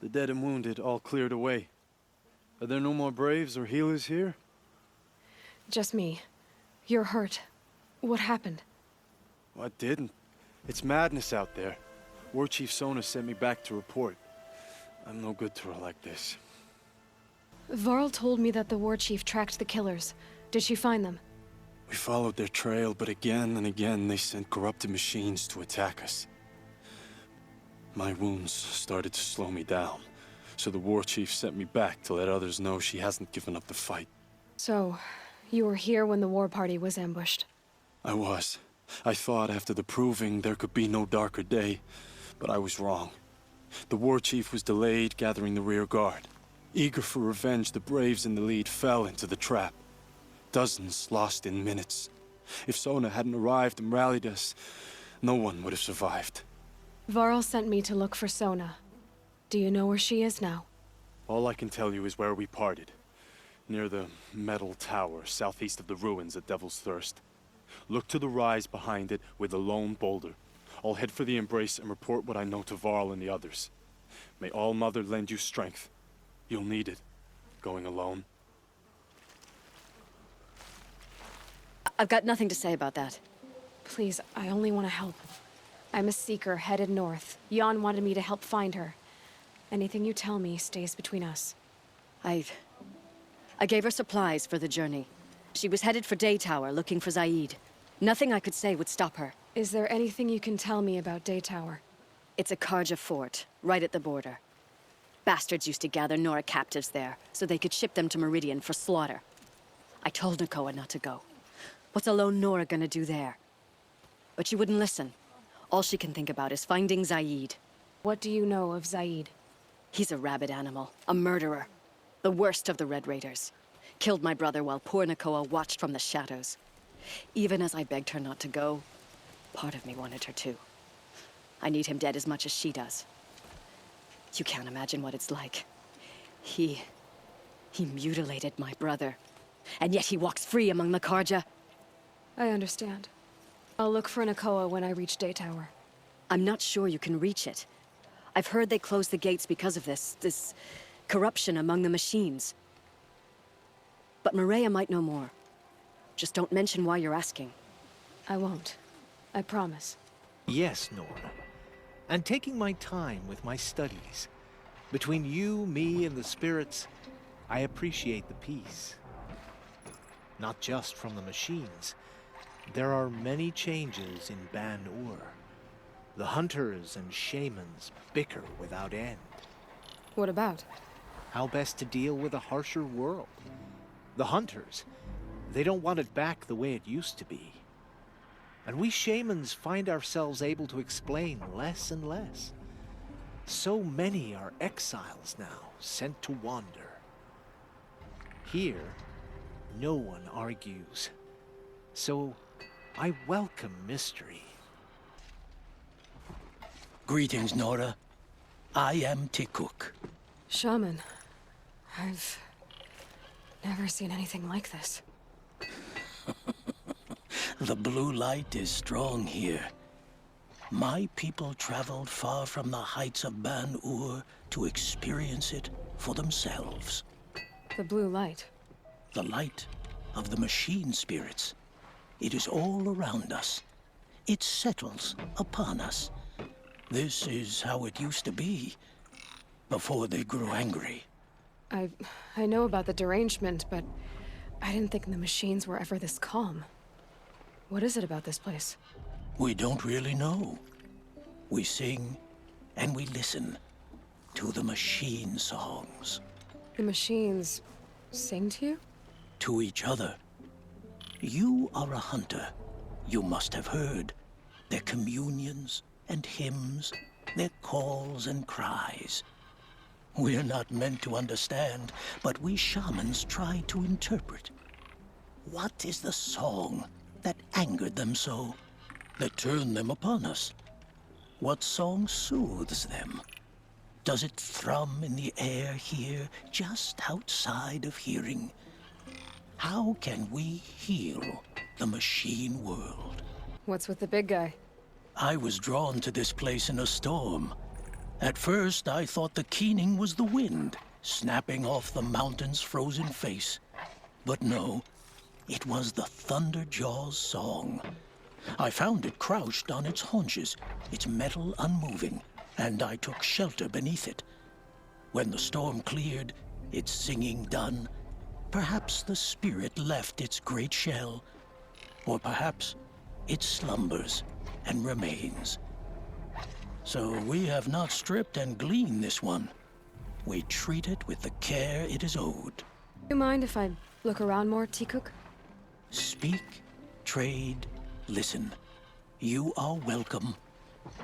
The dead and wounded all cleared away. Are there no more braves or healers here? Just me. You're hurt. What happened? Well, I didn't. It's madness out there. War Chief Sona sent me back to report. I'm no good to her like this. Varl told me that the war chief tracked the killers. Did she find them? We followed their trail, but again and again they sent corrupted machines to attack us. My wounds started to slow me down, so the war chief sent me back to let others know she hasn't given up the fight. So, you were here when the war party was ambushed? I was. I thought after the proving there could be no darker day, but I was wrong. The war chief was delayed gathering the rear guard. Eager for revenge, the braves in the lead fell into the trap. Dozens lost in minutes. If Sona hadn't arrived and rallied us, no one would have survived. Varl sent me to look for Sona. Do you know where she is now? All I can tell you is where we parted. Near the metal tower, southeast of the ruins at Devil's Thirst. Look to the rise behind it with a lone boulder. I'll head for the Embrace and report what I know to Varl and the others. May All Mother lend you strength. You'll need it, going alone. I've got nothing to say about that. Please, I only want to help. I'm a seeker headed north. Jan wanted me to help find her. Anything you tell me stays between us. I gave her supplies for the journey. She was headed for Daytower, looking for Zaid. Nothing I could say would stop her. Is there anything you can tell me about Daytower? It's a Karja fort, right at the border. Bastards used to gather Nora captives there, so they could ship them to Meridian for slaughter. I told Nakoa not to go. What's a lone Nora gonna do there? But she wouldn't listen. All she can think about is finding Zaid. What do you know of Zaid? He's a rabid animal, a murderer. The worst of the Red Raiders. Killed my brother while poor Nakoa watched from the shadows. Even as I begged her not to go, part of me wanted her to. I need him dead as much as she does. You can't imagine what it's like. He mutilated my brother. And yet he walks free among the Karja. I understand. I'll look for Nakoa when I reach Daytower. I'm not sure you can reach it. I've heard they closed the gates because of this corruption among the machines. But Maria might know more. Just don't mention why you're asking. I won't. I promise. Yes, Nora. And taking my time with my studies. Between you, me, and the spirits, I appreciate the peace. Not just from the machines. There are many changes in Ban-Ur. The hunters and shamans bicker without end. What about? How best to deal with a harsher world. The hunters, they don't want it back the way it used to be. And we shamans find ourselves able to explain less and less. So many are exiles now, sent to wander. Here, no one argues. So, I welcome mystery. Greetings, Nora. I am Tikuk. Shaman. I've never seen anything like this. The blue light is strong here. My people traveled far from the heights of Ban-Ur to experience it for themselves. The blue light. The light of the machine spirits. It is all around us. It settles upon us. This is how it used to be, before they grew angry. I know about the derangement, but I didn't think the machines were ever this calm. What is it about this place? We don't really know. We sing and we listen to the machine songs. The machines sing to you? To each other. You are a hunter. You must have heard their communions and hymns, their calls and cries. We're not meant to understand, but we shamans try to interpret. What is the song that angered them so, that turned them upon us? What song soothes them? Does it thrum in the air here, just outside of hearing? How can we heal the machine world? What's with the big guy? I was drawn to this place in a storm, At first, I thought the keening was the wind, snapping off the mountain's frozen face. But no, it was the Thunderjaw's song. I found it crouched on its haunches, its metal unmoving, and I took shelter beneath it. When the storm cleared, its singing done, perhaps the spirit left its great shell, or perhaps it slumbers and remains. So we have not stripped and gleaned this one. We treat it with the care it is owed. You mind if I look around more, Tikuk? Speak, trade, listen. You are welcome.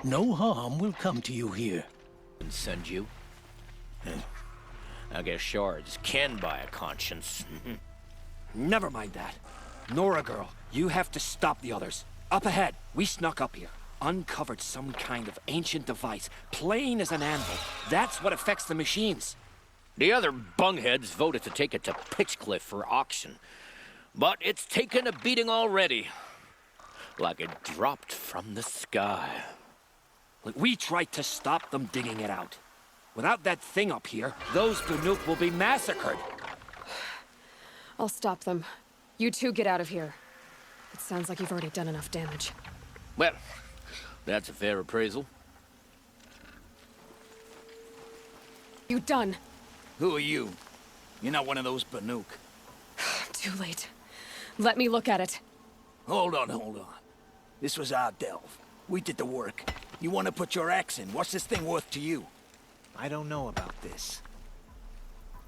No harm will come to you here. And send you? I guess shards can buy a conscience. Never mind that. Nora girl, you have to stop the others. Up ahead, we snuck up here. Uncovered some kind of ancient device, plain as an anvil. That's what affects the machines. The other bungheads voted to take it to Pitchcliff for auction. But it's taken a beating already. Like it dropped from the sky. Look, we tried to stop them digging it out. Without that thing up here, those Banuk will be massacred. I'll stop them. You two get out of here. It sounds like you've already done enough damage. Well, that's a fair appraisal. You done? Who are you? You're not one of those Banuk. Too late. Let me look at it. Hold on. This was our delve. We did the work. You want to put your axe in? What's this thing worth to you? I don't know about this.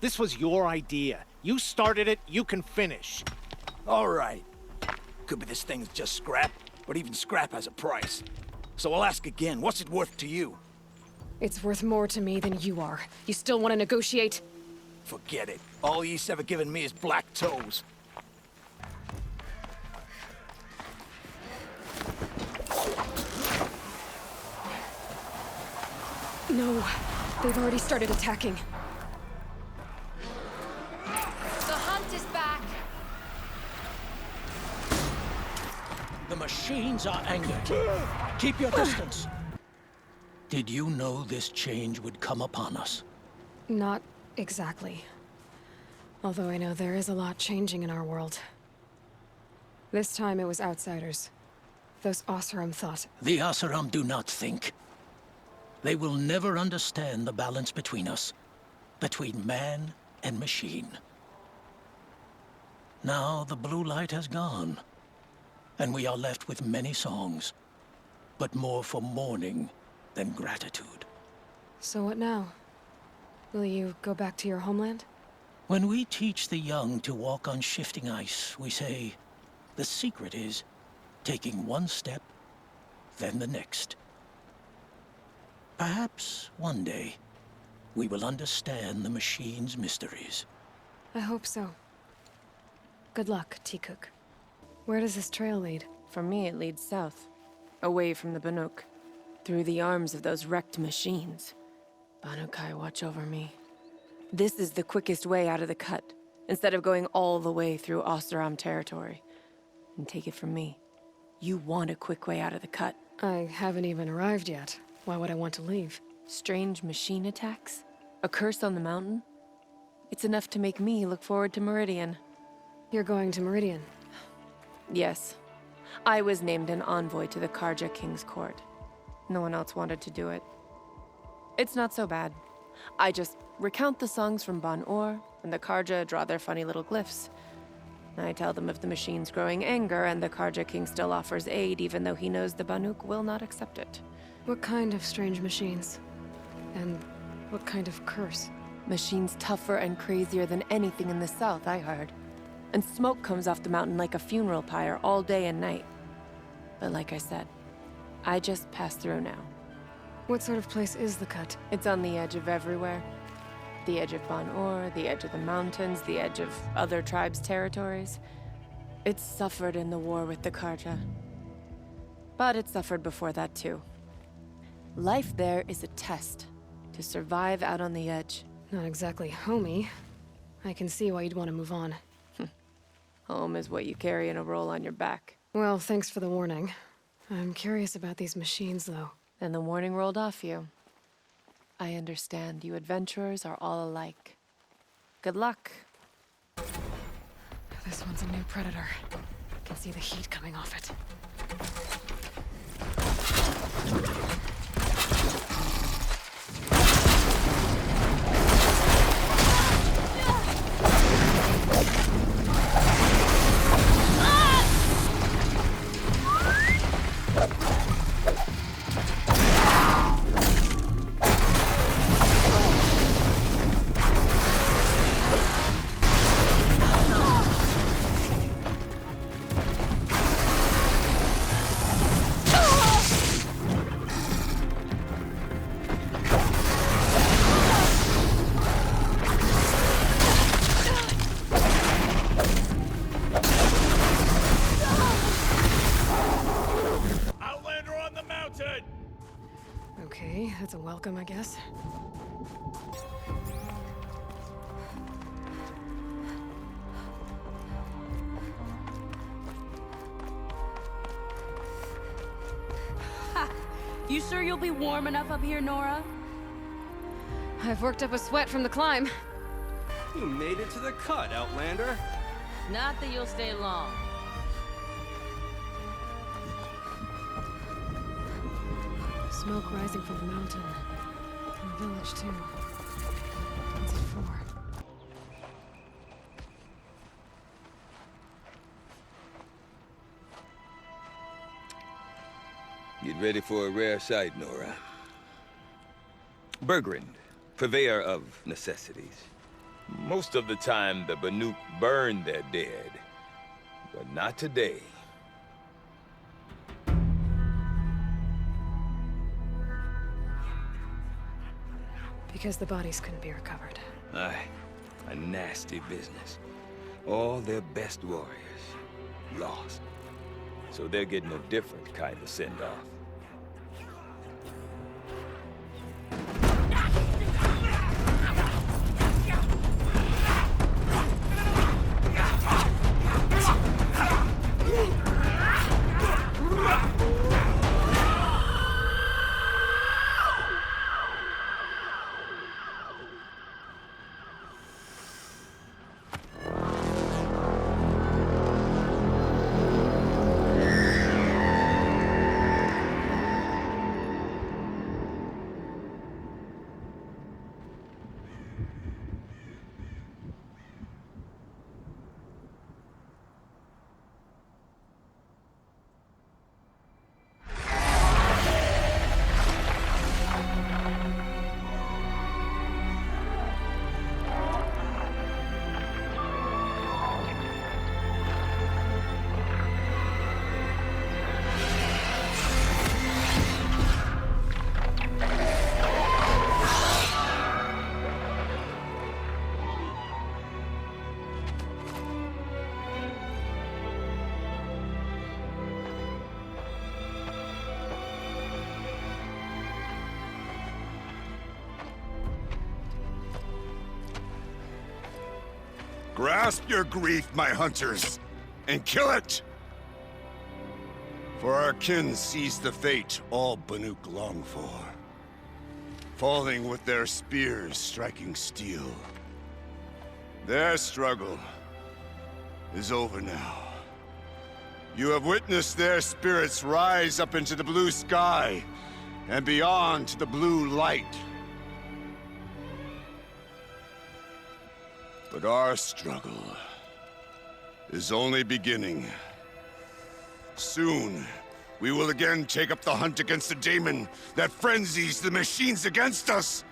This was your idea. You started it, you can finish. All right. Could be this thing's just scrap, but even scrap has a price. So I'll ask again, what's it worth to you? It's worth more to me than you are. You still want to negotiate? Forget it. All ye's ever given me is black toes. No. They've already started attacking. The hunt is back! The machines are angered. Keep your distance. Did you know this change would come upon us? Not exactly. Although I know there is a lot changing in our world. This time it was outsiders. Those Oseram thought. The Oseram do not think. They will never understand the balance between us, between man and machine. Now the blue light has gone, and we are left with many songs, but more for mourning than gratitude. So what now? Will you go back to your homeland? When we teach the young to walk on shifting ice, we say, the secret is taking one step, then the next. Perhaps one day, we will understand the machine's mysteries. I hope so. Good luck, Tikuk. Where does this trail lead? For me, it leads south, away from the Banuk, through the arms of those wrecked machines. Banukai, watch over me. This is the quickest way out of the cut, instead of going all the way through Oseram territory. And take it from me, you want a quick way out of the cut. I haven't even arrived yet. Why would I want to leave? Strange machine attacks? A curse on the mountain? It's enough to make me look forward to Meridian. You're going to Meridian? Yes. I was named an envoy to the Karja King's court. No one else wanted to do it. It's not so bad. I just recount the songs from Ban-Or, and the Karja draw their funny little glyphs. I tell them of the machine's growing anger, and the Karja King still offers aid, even though he knows the Banuk will not accept it. What kind of strange machines? And what kind of curse? Machines tougher and crazier than anything in the south, I heard. And smoke comes off the mountain like a funeral pyre all day and night. But like I said, I just passed through now. What sort of place is the cut? It's on the edge of everywhere. The edge of Ban-Or, the edge of the mountains, the edge of other tribes' territories. It suffered in the war with the Karja. But it suffered before that too. Life there is a test to survive out on the edge. Not exactly homey. I can see why you'd want to move on. Home is what you carry in a roll on your back. Well, thanks for the warning. I'm curious about these machines, though. And the warning rolled off you. I understand. You adventurers are all alike. Good luck. This one's a new predator. I can see the heat coming off it. Okay, that's a welcome, I guess. You sure you'll be warm enough up here, Nora? I've worked up a sweat from the climb. You made it to the cut, Outlander. Not that you'll stay long. Smoke rising from the mountain. And the village, too. What's it for? Get ready for a rare sight, Nora. Bergrand, purveyor of necessities. Most of the time, the Banuk burn their dead. But not today. Because the bodies couldn't be recovered. Aye, a nasty business. All their best warriors lost. So they're getting a different kind of send-off. Grasp your grief, my hunters, and kill it! For our kin sees the fate all Banuk long for. Falling with their spears striking steel. Their struggle is over now. You have witnessed their spirits rise up into the blue sky and beyond to the blue light. But our struggle is only beginning. Soon, we will again take up the hunt against the daemon that frenzies the machines against us.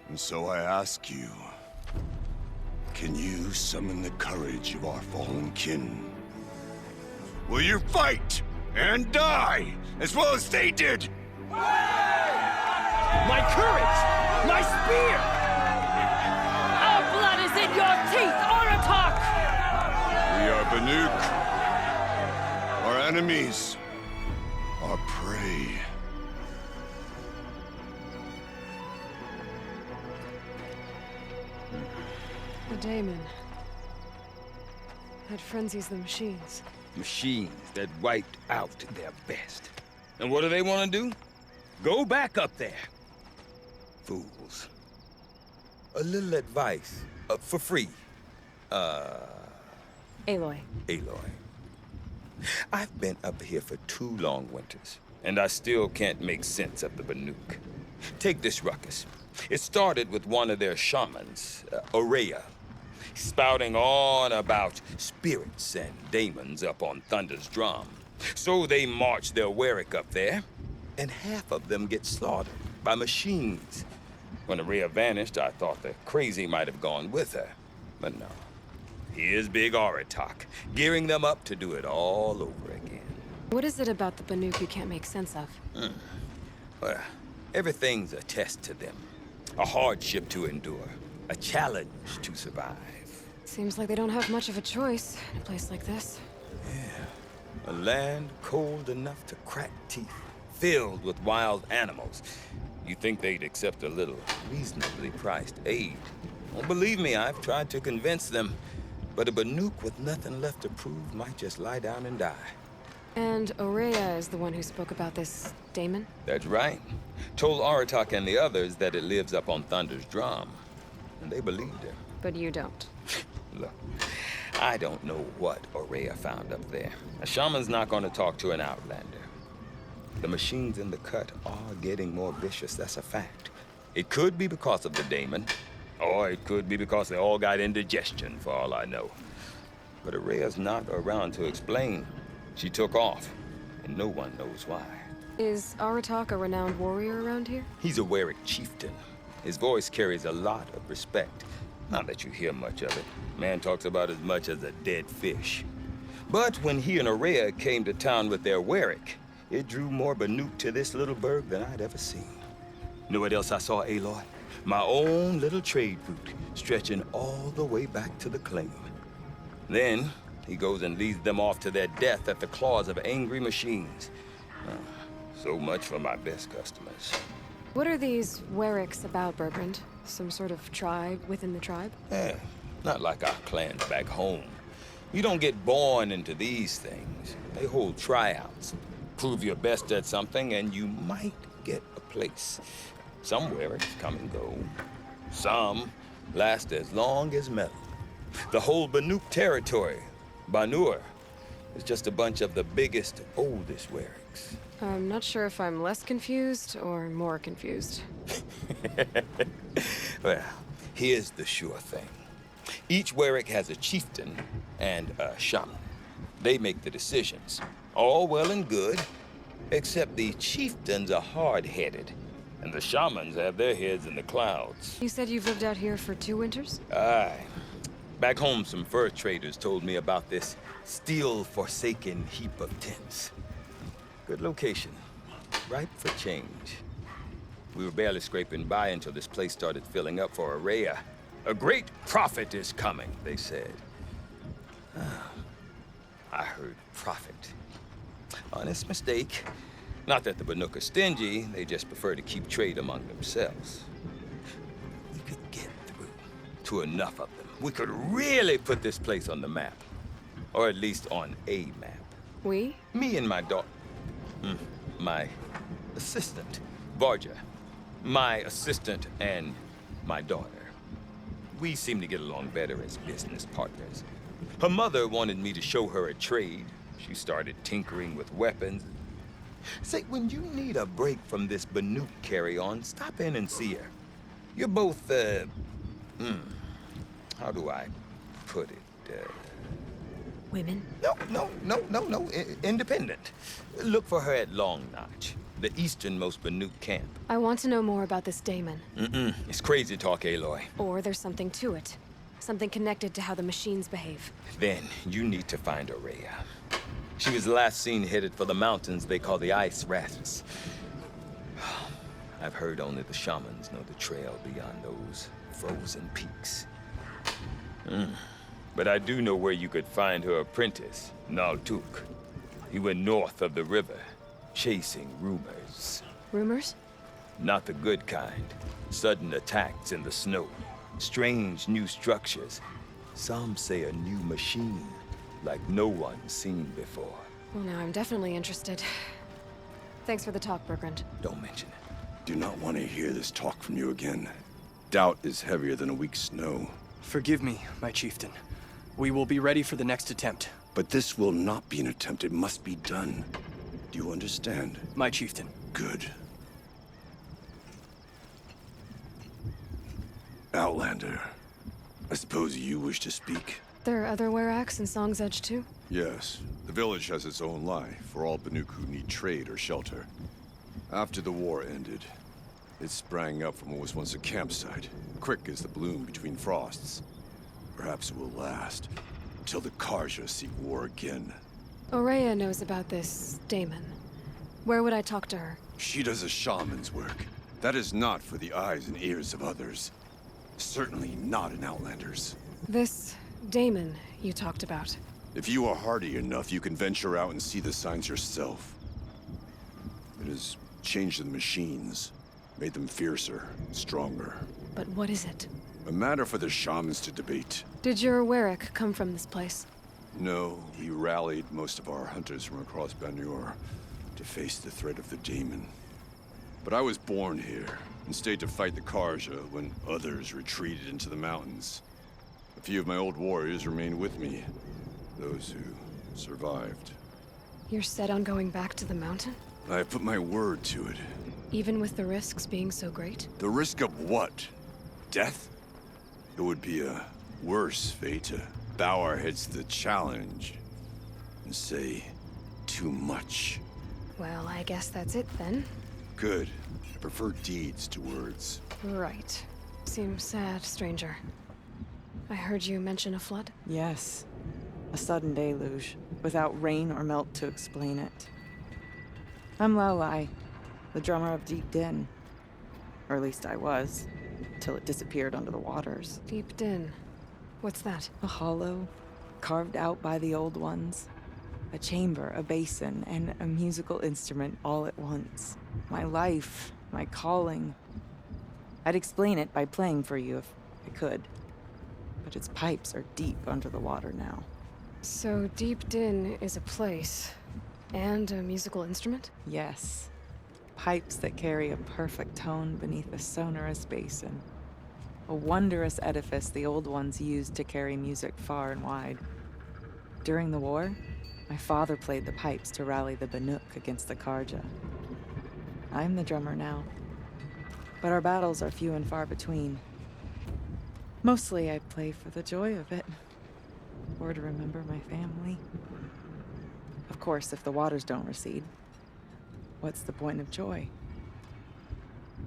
And so I ask you, can you summon the courage of our fallen kin? Will you fight and die as well as they did? My courage! My spear! Our blood is in your teeth, Oratok! We are Banuk. Our enemies are prey. The daemon. That frenzies the machines. Machines that wiped out their best. And what do they want to do? Go back up there. Fools. A little advice, for free. Aloy. Aloy. I've been up here for 2 long winters, and I still can't make sense of the Banuk. Take this ruckus. It started with one of their shamans, Ourea, spouting on about spirits and daemons up on Thunder's drum. So they march their Warwick up there, and half of them get slaughtered by machines. When Ourea vanished, I thought the crazy might have gone with her, but no. Here's Big Aratak, gearing them up to do it all over again. What is it about the Banuk you can't make sense of? Well, everything's a test to them. A hardship to endure. A challenge to survive. Seems like they don't have much of a choice in a place like this. A land cold enough to crack teeth, filled with wild animals. You think they'd accept a little reasonably priced aid? Well, believe me, I've tried to convince them. But a Banuk with nothing left to prove might just lie down and die. And Ourea is the one who spoke about this daemon? That's right. Told Aratak and the others that it lives up on Thunder's drum. And they believed him. But you don't. Look, I don't know what Ourea found up there. A shaman's not going to talk to an outlander. The machines in the cut are getting more vicious, that's a fact. It could be because of the daemon, or it could be because they all got indigestion, for all I know. But Ourea's not around to explain. She took off, and no one knows why. Is Aratak a renowned warrior around here? He's a Warwick chieftain. His voice carries a lot of respect. Not that you hear much of it. Man talks about as much as a dead fish. But when he and Ourea came to town with their Warwick, it drew more Banuk to this little burg than I'd ever seen. Know what else I saw, Aloy? My own little trade route, stretching all the way back to the claim. Then, he goes and leads them off to their death at the claws of angry machines. So much for my best customers. What are these Warwicks about, Bergrand? Some sort of tribe within the tribe? Not like our clans back home. You don't get born into these things. They hold tryouts. Prove your best at something, and you might get a place. Some Warwicks come and go. Some last as long as metal. The whole Banuk territory, Banur, is just a bunch of the biggest, oldest Warwicks. I'm not sure if I'm less confused or more confused. Well, here's the sure thing. Each Warwick has a chieftain and a shaman. They make the decisions. All well and good, except the chieftains are hard-headed, and the shamans have their heads in the clouds. You said you've lived out here for 2 winters? Aye. Back home, some fur traders told me about this steel-forsaken heap of tents. Good location. Ripe for change. We were barely scraping by until this place started filling up for Ourea. A great prophet is coming, they said. I heard prophet. Honest mistake. Not that the Banuk are stingy, they just prefer to keep trade among themselves. We could get through to enough of them. We could really put this place on the map. Or at least on a map. We? Me and my daughter. My assistant, Varja. My assistant and my daughter. We seem to get along better as business partners. Her mother wanted me to show her a trade. She started tinkering with weapons. Say, when you need a break from this Banuk carry-on, stop in and see her. You're both, how do I put it? Women? No. Independent. Look for her at Long Notch, the easternmost Banuk camp. I want to know more about this daemon. It's crazy talk, Aloy. Or there's something to it. Something connected to how the machines behave. Then you need to find Ourea. She was last seen headed for the mountains they call the Ice Rats. I've heard only the shamans know the trail beyond those frozen peaks. But I do know where you could find her apprentice, Naltuk. He went north of the river, chasing rumors. Rumors? Not the good kind. Sudden attacks in the snow. Strange new structures. Some say a new machine, like no one's seen before. Well, now I'm definitely interested. Thanks for the talk, Bergrand. Don't mention it. Do not want to hear this talk from you again. Doubt is heavier than a week's snow. Forgive me, my chieftain. We will be ready for the next attempt. But this will not be an attempt. It must be done. Do you understand? My chieftain. Good. Outlander, I suppose you wish to speak? There are other Weraks in Song's Edge too? Yes. The village has its own life for all Banuk who need trade or shelter. After the war ended, it sprang up from what was once a campsite, quick as the bloom between frosts. Perhaps it will last, until the Karja seek war again. Ourea knows about this Damon. Where would I talk to her? She does a shaman's work. That is not for the eyes and ears of others. Certainly not an Outlander's. This Damon you talked about. If you are hardy enough, you can venture out and see the signs yourself. It has changed the machines, made them fiercer, stronger. But what is it? A matter for the shamans to debate. Did your Werak come from this place? No, we rallied most of our hunters from across Banur to face the threat of the Daemon. But I was born here and stayed to fight the Karja when others retreated into the mountains. A few of my old warriors remained with me, those who survived. You're set on going back to the mountain? I have put my word to it. Even with the risks being so great? The risk of what? Death? It would be a worse fate to bow our heads to the challenge and say too much. Well, I guess that's it then. Good. I prefer deeds to words. Right. Seems sad, stranger. I heard you mention a flood? Yes. A sudden deluge, without rain or melt to explain it. I'm Lelai, the drummer of Deep Din. Or at least I was, till it disappeared under the waters. Deep Din. What's that? A hollow, carved out by the Old Ones. A chamber, a basin, and a musical instrument all at once. My life, my calling. I'd explain it by playing for you if I could. But its pipes are deep under the water now. So Deep Din is a place, and a musical instrument? Yes. Pipes that carry a perfect tone beneath a sonorous basin. A wondrous edifice the Old Ones used to carry music far and wide. During the war, my father played the pipes to rally the Banuk against the Karja. I'm the drummer now. But our battles are few and far between. Mostly I play for the joy of it. Or to remember my family. Of course, if the waters don't recede, what's the point of joy?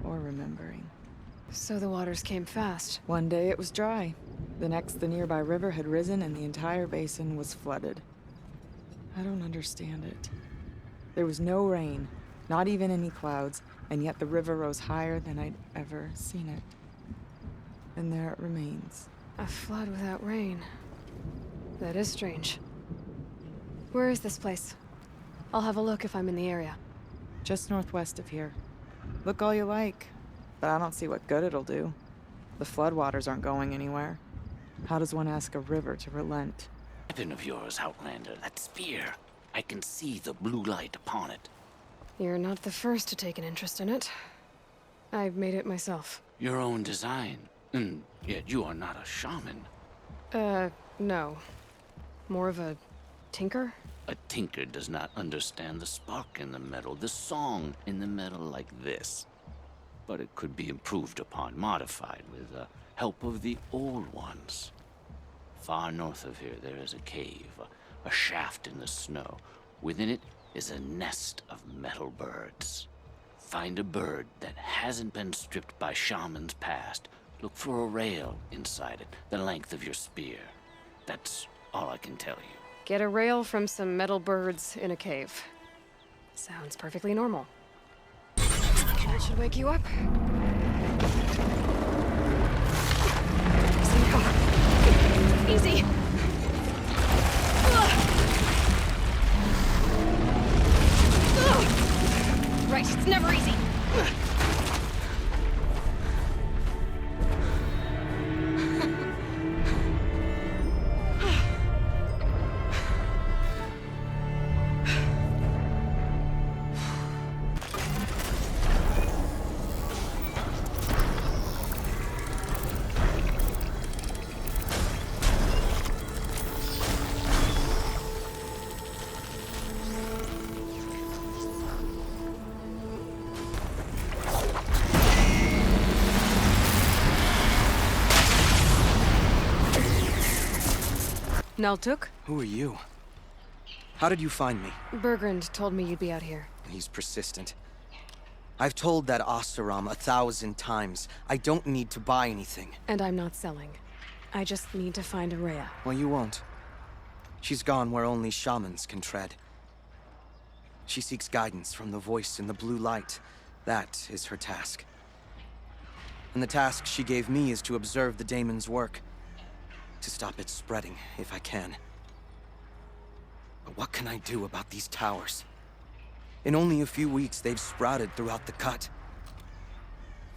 Or remembering? So the waters came fast. One day it was dry. The next, the nearby river had risen and the entire basin was flooded. I don't understand it. There was no rain, not even any clouds, and yet the river rose higher than I'd ever seen it. And there it remains. A flood without rain. That is strange. Where is this place? I'll have a look if I'm in the area. Just northwest of here. Look all you like, but I don't see what good it'll do. The floodwaters aren't going anywhere. How does one ask a river to relent? Weapon of yours, Outlander, that spear. I can see the blue light upon it. You're not the first to take an interest in it. I made it myself. Your own design. And yet you are not a shaman. No. More of a tinker? A tinker does not understand the spark in the metal, the song in the metal like this. But it could be improved upon, modified with the help of the Old Ones. Far north of here, there is a cave, a shaft in the snow. Within it is a nest of metal birds. Find a bird that hasn't been stripped by shamans past. Look for a rail inside it, the length of your spear. That's all I can tell you. Get a rail from some metal birds in a cave. Sounds perfectly normal. That should wake you up. Easy. Right, it's never easy. Naltuk? Who are you? How did you find me? Bergrand told me you'd be out here. He's persistent. I've told that Oseram 1,000 times. I don't need to buy anything. And I'm not selling. I just need to find Ourea. Well, you won't. She's gone where only shamans can tread. She seeks guidance from the voice in the blue light. That is her task. And the task she gave me is to observe the daemon's work. To stop it spreading, if I can. But what can I do about these towers? In only a few weeks, they've sprouted throughout the cut.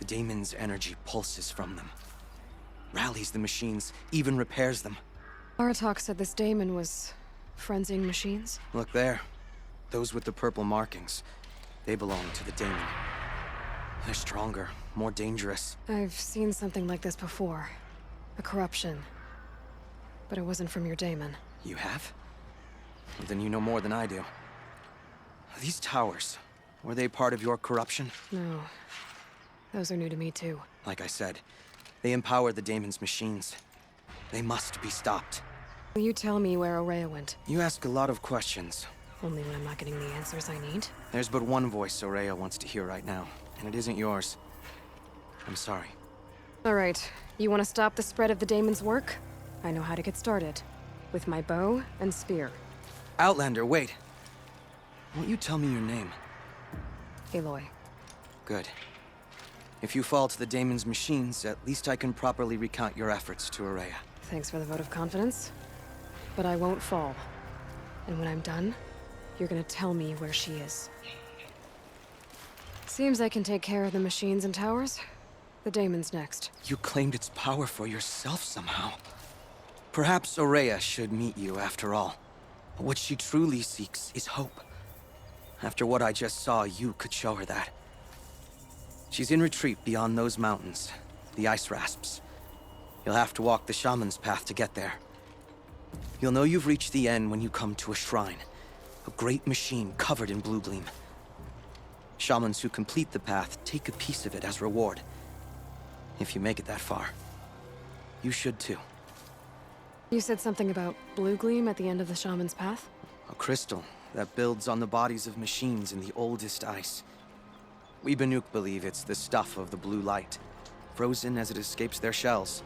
The daemon's energy pulses from them. Rallies the machines, even repairs them. Aratak said this daemon was frenzying machines? Look there. Those with the purple markings. They belong to the daemon. They're stronger, more dangerous. I've seen something like this before. A corruption. But it wasn't from your daemon. You have? Well, then you know more than I do. These towers, were they part of your corruption? No. Those are new to me, too. Like I said, they empower the daemon's machines. They must be stopped. Will you tell me where Ourea went? You ask a lot of questions. Only when I'm not getting the answers I need. There's but one voice Ourea wants to hear right now, and it isn't yours. I'm sorry. All right. You want to stop the spread of the daemon's work? I know how to get started. With my bow and spear. Outlander, wait. Won't you tell me your name? Aloy. Good. If you fall to the daemon's machines, at least I can properly recount your efforts to Ourea. Thanks for the vote of confidence. But I won't fall. And when I'm done, you're gonna tell me where she is. Seems I can take care of the machines and towers. The daemon's next. You claimed its power for yourself somehow. Perhaps Ourea should meet you after all. What she truly seeks is hope. After what I just saw, you could show her that. She's in retreat beyond those mountains, the ice rasps. You'll have to walk the shaman's path to get there. You'll know you've reached the end when you come to a shrine. A great machine covered in blue gleam. Shamans who complete the path take a piece of it as reward. If you make it that far. You should too. You said something about blue gleam at the end of the shaman's path? A crystal that builds on the bodies of machines in the oldest ice. We Banuk believe it's the stuff of the blue light, frozen as it escapes their shells.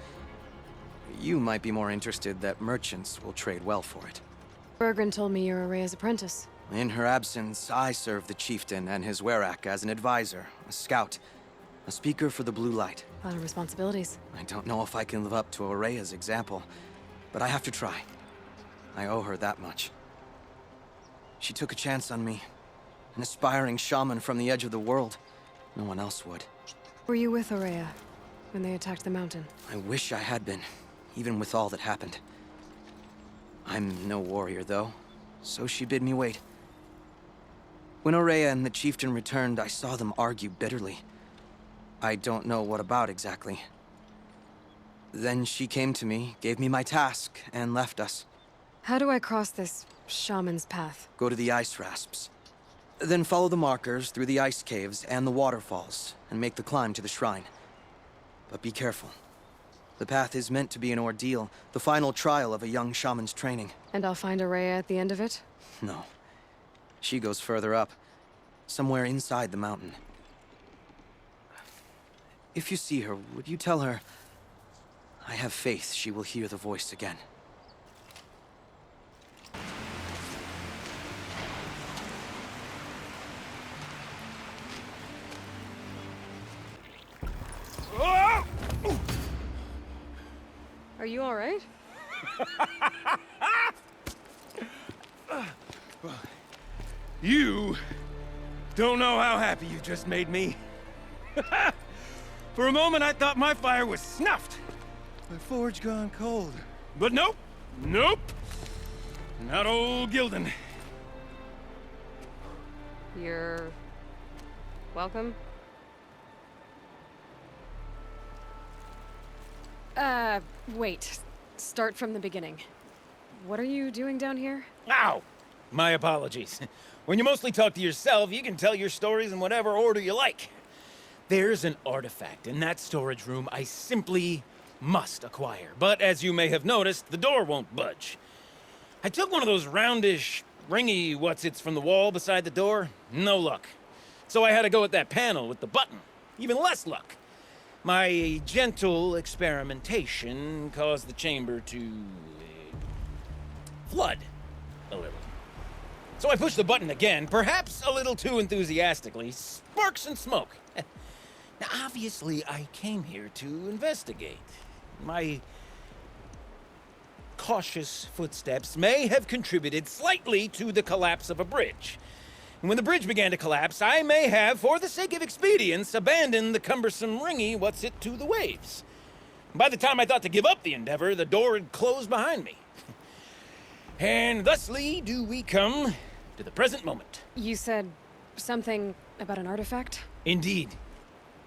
You might be more interested that merchants will trade well for it. Bergrand told me you're Ourea's apprentice. In her absence, I serve the chieftain and his werak as an advisor, a scout, a speaker for the blue light. A lot of responsibilities. I don't know if I can live up to Ourea's example, but I have to try. I owe her that much. She took a chance on me. An aspiring shaman from the edge of the world. No one else would. Were you with Ourea when they attacked the mountain? I wish I had been, even with all that happened. I'm no warrior, though, so she bid me wait. When Ourea and the chieftain returned, I saw them argue bitterly. I don't know what about exactly. Then she came to me, gave me my task, and left us. How do I cross this shaman's path? Go to the ice rasps. Then follow the markers through the ice caves and the waterfalls, and make the climb to the shrine. But be careful. The path is meant to be an ordeal, the final trial of a young shaman's training. And I'll find Ourea at the end of it? No. She goes further up, somewhere inside the mountain. If you see her, would you tell her, I have faith she will hear the voice again. Are you all right? You don't know how happy you just made me. For a moment, I thought my fire was snuffed. My forge gone cold. But nope. Nope. Not old Gildan. You're... welcome? Wait. Start from the beginning. What are you doing down here? Ow! My apologies. When you mostly talk to yourself, you can tell your stories in whatever order you like. There's an artifact in that storage room I simply must acquire. But as you may have noticed, the door won't budge. I took one of those roundish, ringy what's-its from the wall beside the door. No luck. So I had to go with that panel with the button. Even less luck. My gentle experimentation caused the chamber to flood a little. So I pushed the button again, perhaps a little too enthusiastically. Sparks and smoke. Now, obviously, I came here to investigate. My cautious footsteps may have contributed slightly to the collapse of a bridge. And when the bridge began to collapse, I may have, for the sake of expedience, abandoned the cumbersome ringy what's-it to the waves. By the time I thought to give up the endeavor, the door had closed behind me. And thusly do we come to the present moment. You said something about an artifact? Indeed.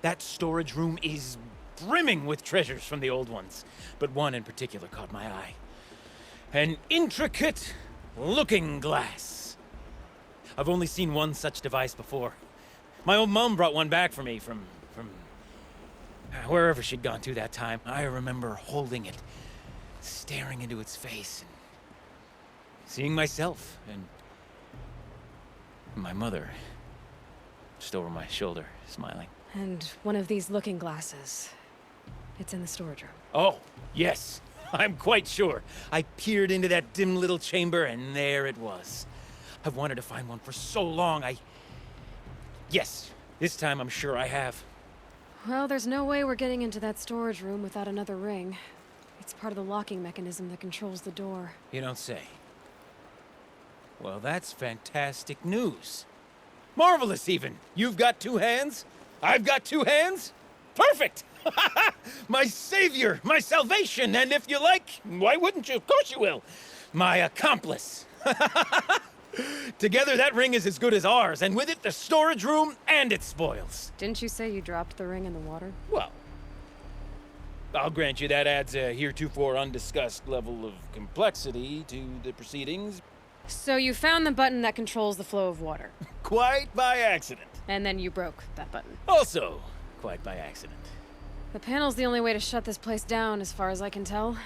That storage room is brimming with treasures from the old ones, but one in particular caught my eye. An intricate looking glass. I've only seen one such device before. My old mom brought one back for me from wherever she'd gone to that time. I remember holding it, staring into its face, and seeing myself and my mother just over my shoulder, smiling. And one of these looking glasses. It's in the storage room. Oh, yes. I'm quite sure. I peered into that dim little chamber, and there it was. I've wanted to find one for so long, Yes, this time I'm sure I have. Well, there's no way we're getting into that storage room without another ring. It's part of the locking mechanism that controls the door. You don't say. Well, that's fantastic news. Marvelous, even. You've got two hands. I've got two hands. Perfect! My savior, my salvation, and if you like, why wouldn't you? Of course you will. My accomplice. Together, that ring is as good as ours, and with it, the storage room and its spoils. Didn't you say you dropped the ring in the water? Well, I'll grant you that adds a heretofore undiscussed level of complexity to the proceedings. So you found the button that controls the flow of water. Quite by accident. And then you broke that button. Also, quite by accident. The panel's the only way to shut this place down, as far as I can tell.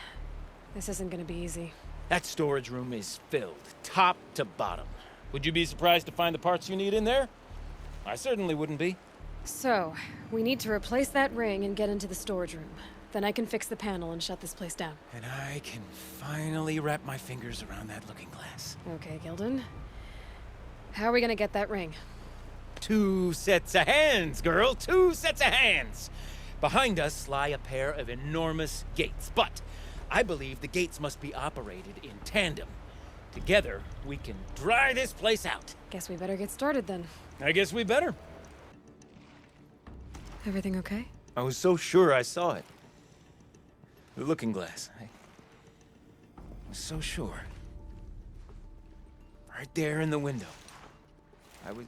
This isn't gonna be easy. That storage room is filled, top to bottom. Would you be surprised to find the parts you need in there? I certainly wouldn't be. So, we need to replace that ring and get into the storage room. Then I can fix the panel and shut this place down. And I can finally wrap my fingers around that looking glass. Okay, Gildan. How are we gonna get that ring? 2 sets of hands, girl! 2 sets of hands! Behind us lie a pair of enormous gates, but I believe the gates must be operated in tandem. Together, we can dry this place out. Guess we better get started then. I guess we better. Everything okay? I was so sure I saw it. The looking glass. I was so sure. Right there in the window. I was...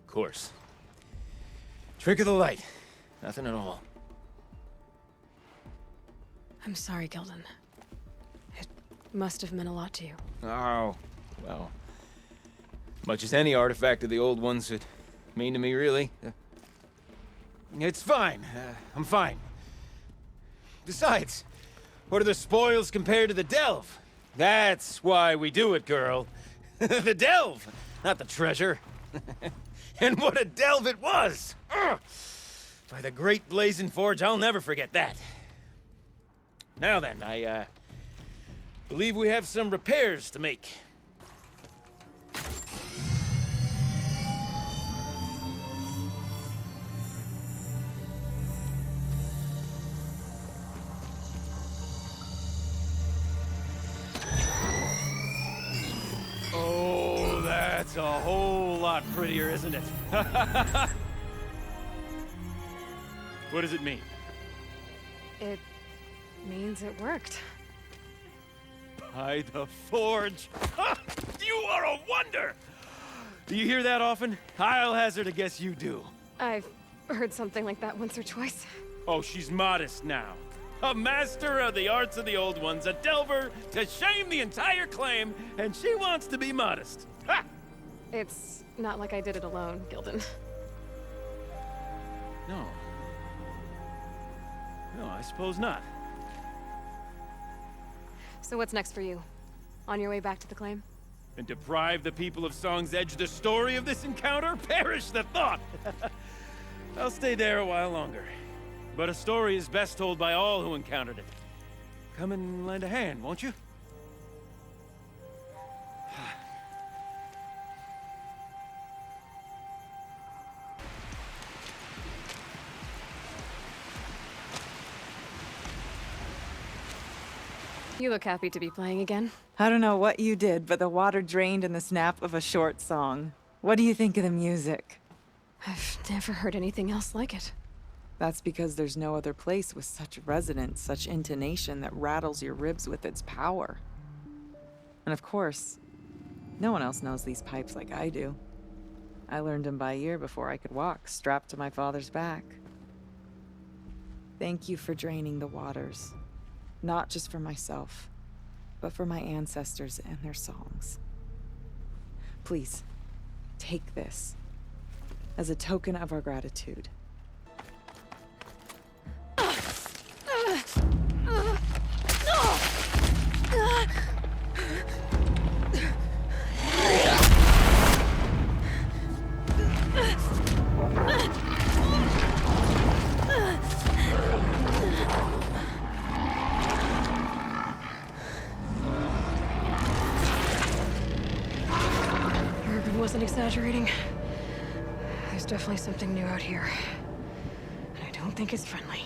Of course. Trick of the light. Nothing at all. I'm sorry, Gildan. It must have meant a lot to you. Oh, well. Much as any artifact of the old ones would mean to me, really. It's fine. I'm fine. Besides, what are the spoils compared to the delve? That's why we do it, girl. The delve, not the treasure. And what a delve it was! Ugh. By the great Blazing Forge, I'll never forget that. Now then, I believe we have some repairs to make. Oh, that's a whole lot prettier, isn't it? What does it mean? It means it worked. By the Forge! You are a wonder! Do you hear that often? I'll hazard a guess you do. I've heard something like that once or twice. Oh, she's modest now. A master of the arts of the old ones, a delver to shame the entire claim, and she wants to be modest. Ha! It's not like I did it alone, Gildan. No. No, I suppose not. So what's next for you? On your way back to the claim? And deprive the people of Song's Edge the story of this encounter? Perish the thought! I'll stay there a while longer. But a story is best told by all who encountered it. Come and lend a hand, won't you? You look happy to be playing again. I don't know what you did, but the water drained in the snap of a short song. What do you think of the music? I've never heard anything else like it. That's because there's no other place with such resonance, such intonation that rattles your ribs with its power. And of course, no one else knows these pipes like I do. I learned them by ear before I could walk, strapped to my father's back. Thank you for draining the waters. Not just for myself, but for my ancestors and their songs. Please, take this as a token of our gratitude. Urban wasn't exaggerating. There's definitely something new out here. And I don't think it's friendly.